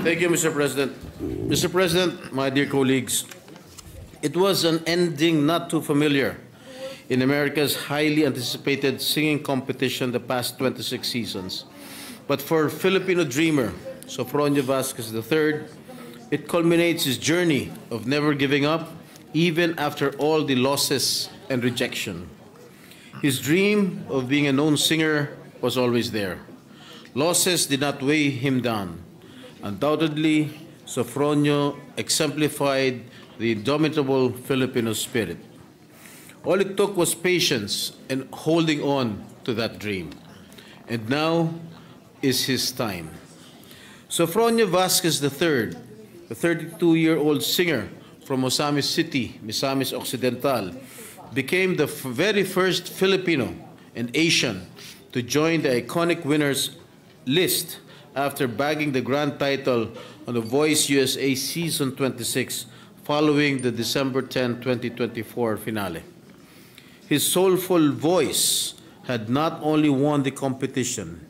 Thank you, Mr. President. Mr. President, my dear colleagues, it was an ending not too familiar in America's highly anticipated singing competition the past 26 seasons. But for Filipino dreamer Sofronio Vasquez III, it culminates his journey of never giving up, even after all the losses and rejection. His dream of being a known singer was always there. Losses did not weigh him down. Undoubtedly, Sofronio exemplified the indomitable Filipino spirit. All it took was patience and holding on to that dream. And now is his time. Sofronio Vasquez III, the 32-year-old singer from Osamis City, Misamis Occidental, became the very first Filipino and Asian to join the iconic winners list after bagging the grand title on The Voice USA Season 26 following the December 10, 2024 finale. His soulful voice had not only won the competition,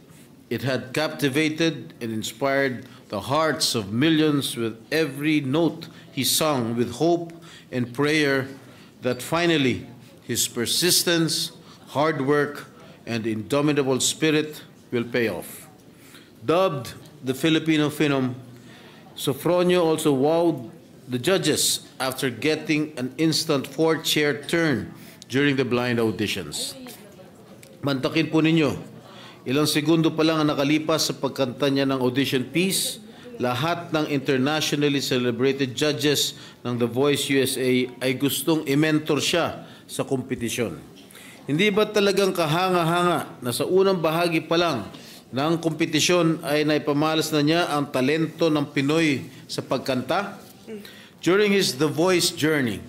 it had captivated and inspired the hearts of millions with every note he sung with hope and prayer that finally his persistence, hard work, and indomitable spirit will pay off. Dubbed the Filipino Phenom, Sofronio also wowed the judges after getting an instant four-chair turn during the blind auditions. Mantakin po ninyo, ilang segundo pa lang ang nakalipas sa pagkanta niya ng audition piece, lahat ng internationally celebrated judges ng The Voice USA ay gustong i-mentor siya sa kompetisyon. Hindi ba talagang kahanga-hanga na sa unang bahagi pa lang ng kompetisyon ay naipamalas na niya ang talento ng Pinoy sa pagkanta? During his The Voice journey,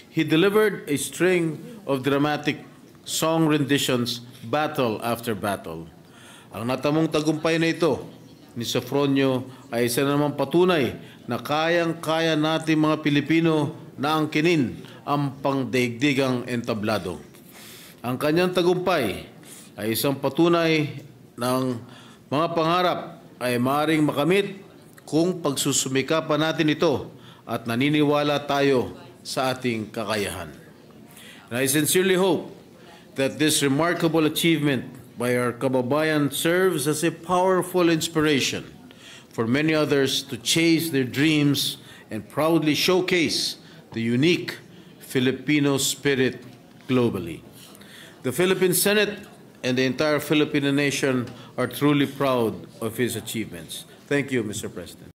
he delivered a string of dramatic song renditions battle after battle. Ang natamong tagumpay na ito ni Sofronio ay isa namang patunay na kayang-kaya natin mga Pilipino na angkinin ang pangdaigdigang entablado. Ang kanyang tagumpay ay isang patunay ng mga pangarap ay maaaring makamit kung pagsusumikapan natin ito at naniniwala tayo sa ating kakayahan. And I sincerely hope that this remarkable achievement by our kababayan serves as a powerful inspiration for many others to chase their dreams and proudly showcase the unique Filipino spirit globally. The Philippine Senate and the entire Filipino nation are truly proud of his achievements. Thank you, Mr. President.